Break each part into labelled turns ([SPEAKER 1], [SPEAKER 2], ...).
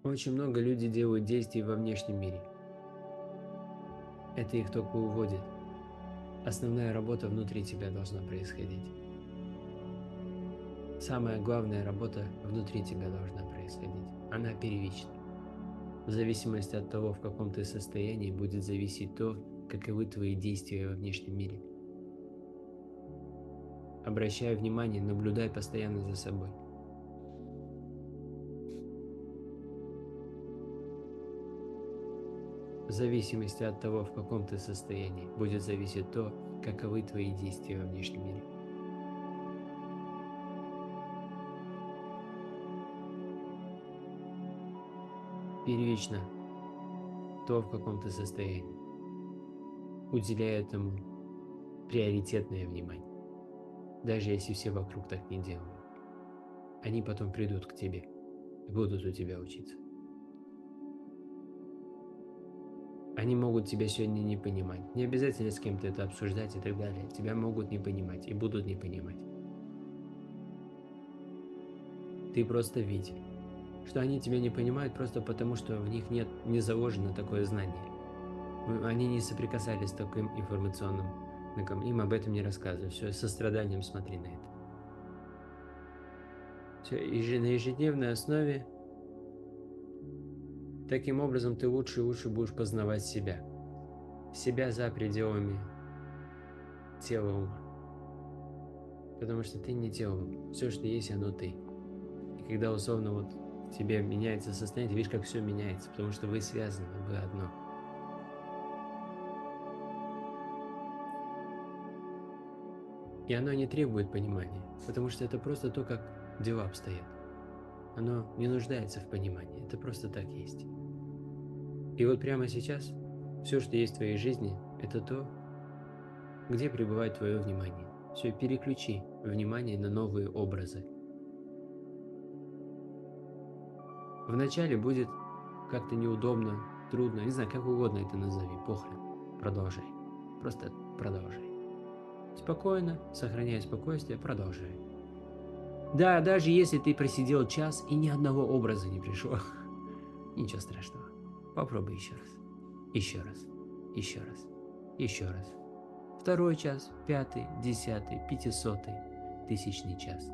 [SPEAKER 1] Очень много людей делают действий во внешнем мире. Это их только уводит. Основная работа внутри тебя должна происходить. Самая главная работа внутри тебя должна происходить. Она первична. В зависимости от того, в каком ты состоянии, будет зависеть то, каковы твои действия во внешнем мире. Обращай внимание, наблюдай постоянно за собой. В зависимости от того, в каком ты состоянии, будет зависеть то, каковы твои действия во внешнем мире. Первично то, в каком ты состоянии. Уделяй этому приоритетное внимание. Даже если все вокруг так не делают. Они потом придут к тебе и будут у тебя учиться. Они могут тебя сегодня не понимать. Не обязательно с кем-то это обсуждать и так далее. Тебя могут не понимать и будут не понимать. Ты просто види, что они тебя не понимают просто потому, что в них не заложено такое знание. Они не соприкасались с таким информационным рынком. Им об этом не рассказывай. Все, с состраданием смотри на это. Все, на ежедневной основе таким образом ты лучше и лучше будешь познавать себя. Себя за пределами тела ума. Потому что ты не тело. Все, что есть, оно ты. И когда условно вот в тебе меняется состояние, ты видишь, как все меняется, потому что вы связаны, вы одно. И оно не требует понимания, потому что это просто то, как дела обстоят. Оно не нуждается в понимании, это просто так есть. И вот прямо сейчас все, что есть в твоей жизни, это то, где пребывает твое внимание. Все, переключи внимание на новые образы. Вначале будет как-то неудобно, трудно, не знаю, как угодно это назови, похрен. Продолжай. Просто продолжай. Спокойно, сохраняя спокойствие, продолжай. Да, даже если ты просидел час и ни одного образа не пришло, ничего страшного. Попробуй еще раз. Еще раз. Еще раз. Еще раз. Второй час, 5-й, 10-й, 500-й, 1000-й час.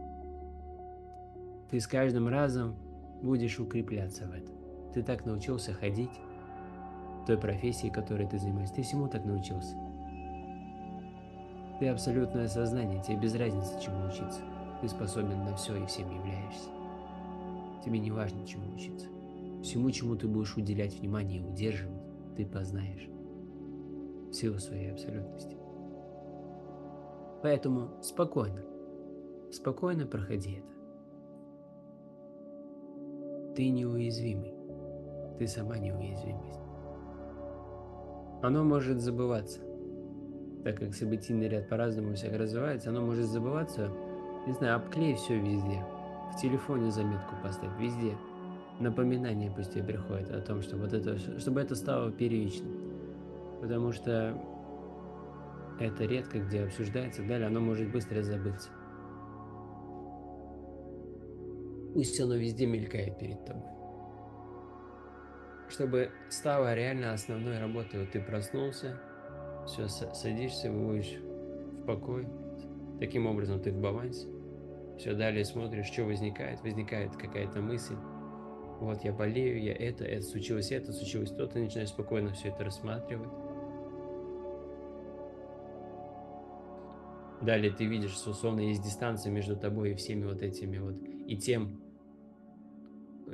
[SPEAKER 1] Ты с каждым разом будешь укрепляться в этом. Ты так научился ходить, той профессии, которой ты занимаешься. Ты всему так научился. Ты абсолютное сознание, тебе без разницы, чему учиться. Ты способен на все и всем являешься. Тебе не важно, чему учиться. Всему, чему ты будешь уделять внимание и удерживать, ты познаешь в силу своей абсолютности. Поэтому спокойно, спокойно проходи это. Ты неуязвимый, ты сама неуязвимость. Оно может забываться, так как событийный ряд по-разному у всех развивается, оно может забываться, не знаю, обклей все везде, в телефоне заметку поставь, везде. Напоминание пусть тебе приходит о том, что вот это, чтобы это стало первичным. Потому что это редко где обсуждается, далее оно может быстро забыться. Пусть оно везде мелькает перед тобой. Чтобы стало реально основной работой. Вот ты проснулся, все, садишься, выводишь в покой. Таким образом ты в балансе. Все, далее смотришь, что возникает. Возникает какая-то мысль. Вот я болею, я это случилось то. Ты начинаешь спокойно все это рассматривать. Далее ты видишь, что условно есть дистанция между тобой и всеми вот этими вот,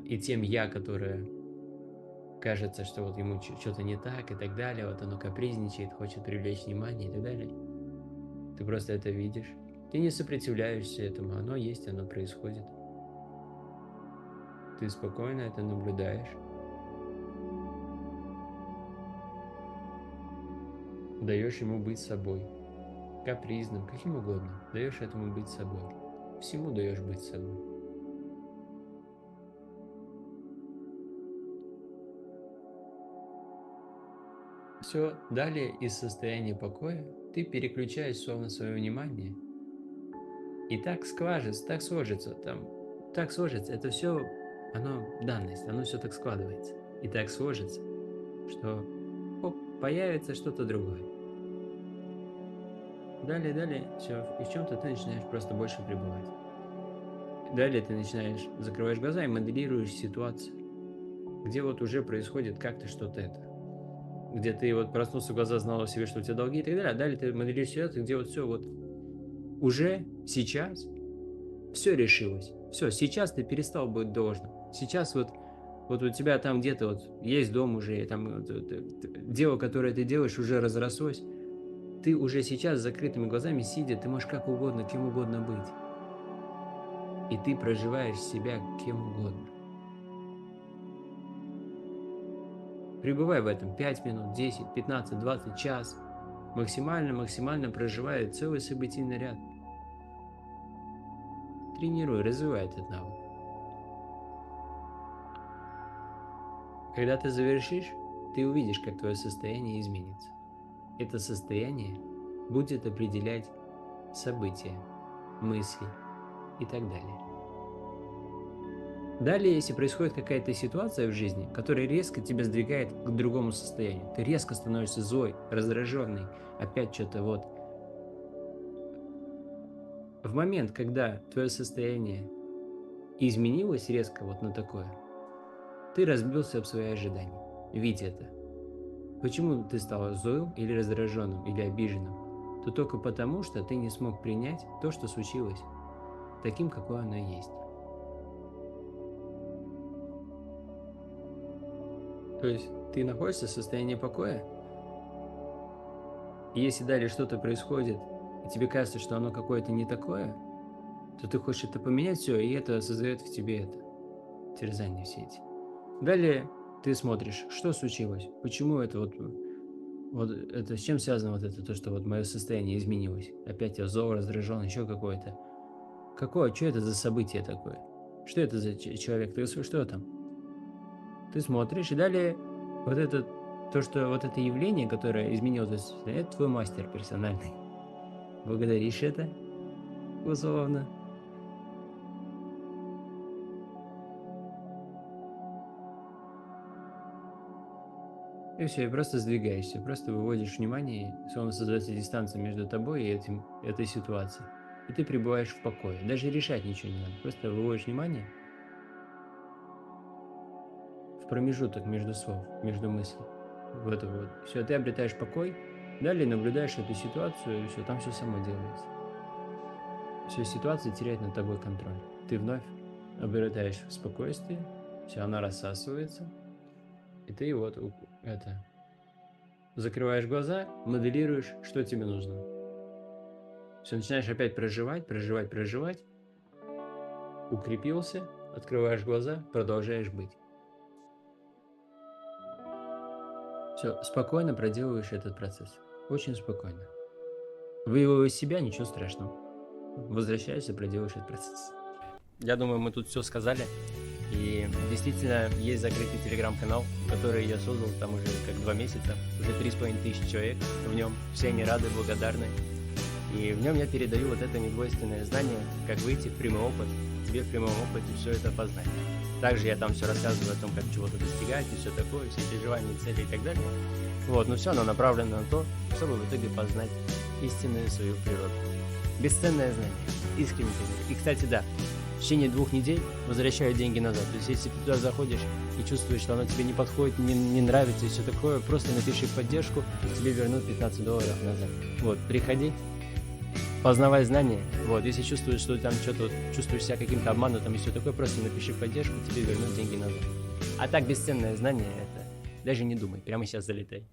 [SPEAKER 1] и тем я, которое кажется, что вот ему что-то не так и так далее, вот оно капризничает, хочет привлечь внимание и так далее. Ты просто это видишь. Ты не сопротивляешься этому, оно есть, оно происходит. Ты спокойно это наблюдаешь. Даешь ему быть собой. Капризным, каким угодно. Даешь этому быть собой. Всему даешь быть собой. Все, далее из состояния покоя ты переключаешь словно свое внимание. И так скважится, так сложится, там, так сложится. Это все оно данность, оно все так складывается и так сложится, что оп, появится что-то другое. Далее, все, и в чем-то ты начинаешь просто больше пребывать. Далее ты начинаешь, закрываешь глаза и моделируешь ситуацию, где вот уже происходит как-то что-то это. Где ты вот проснулся, в глаза знал о себе, что у тебя долги и так далее, а далее ты моделируешь ситуацию, где вот все вот уже сейчас все решилось. Все, сейчас ты перестал быть должным. Сейчас вот у тебя там где-то вот есть дом уже, и там дело, которое ты делаешь, уже разрослось. Ты уже сейчас с закрытыми глазами сидя, ты можешь как угодно, кем угодно быть. И ты проживаешь себя кем угодно. Пребывай в этом 5 минут, 10, 15, 20, час. Максимально проживай целый событийный ряд. Тренируй, развивай этот навык. Когда ты завершишь, ты увидишь, как твое состояние изменится. Это состояние будет определять события, мысли и так далее. Далее, если происходит какая-то ситуация в жизни, которая резко тебя сдвигает к другому состоянию, ты резко становишься злой, раздраженный, опять что-то вот. В момент, когда твое состояние изменилось резко вот на такое, ты разбился об свои ожидания. Видь это. Почему ты стал злым или раздраженным или обиженным? То только потому, что ты не смог принять то, что случилось, таким, какое оно есть. То есть ты находишься в состоянии покоя, и если далее что-то происходит, и тебе кажется, что оно какое-то не такое, то ты хочешь это поменять все, и это создает в тебе это терзание все эти. Далее ты смотришь, что случилось, почему это вот это с чем связано вот это, то, что вот мое состояние изменилось. Опять я зол, раздражен, еще какое-то. Что это за событие такое? Что это за человек? Что там? Ты смотришь, и далее вот это, то, что вот это явление, которое изменило твое состояние, это твой мастер персональный. Благодаришь это, условно. И все, и просто сдвигаешься, просто выводишь внимание, и словно создается дистанция между тобой и этой ситуацией. И ты пребываешь в покое. Даже решать ничего не надо. Просто выводишь внимание в промежуток между слов, между мыслей. В это вот. Все, ты обретаешь покой, далее наблюдаешь эту ситуацию, и все, там все само делается. Все, ситуация теряет над тобой контроль. Ты вновь обретаешь спокойствие, все, она рассасывается, и ты вот это закрываешь глаза, моделируешь, что тебе нужно. Все, начинаешь опять проживать, укрепился, открываешь глаза, продолжаешь быть. Все, спокойно проделываешь этот процесс. Очень спокойно. Вывел из себя, ничего страшного. Возвращаешься, проделаешь этот процесс. Я думаю, мы тут все сказали. И действительно, есть закрытый телеграм-канал, который я создал там уже как 2 месяца. Уже 3500 человек в нем. Все они рады, благодарны. И в нем я передаю вот это недвойственное знание, как выйти в прямой опыт, тебе в прямом опыте все это познать. Также я там все рассказываю о том, как чего-то достигать и все такое, все эти желания, цели и так далее. Вот, но все оно направлено на то, чтобы в итоге познать истинную свою природу. Бесценное знание, искренне. И, кстати, да, в течение 2 недель возвращают деньги назад. То есть, если ты туда заходишь и чувствуешь, что оно тебе не подходит, не нравится и все такое, просто напиши поддержку, тебе вернут $15 назад. Вот, приходи, познавай знания. Вот, если чувствуешь, что там что-то чувствуешь себя каким-то обманутым и все такое, просто напиши поддержку, тебе вернут деньги назад. А так, бесценное знание это. Даже не думай, прямо сейчас залетай.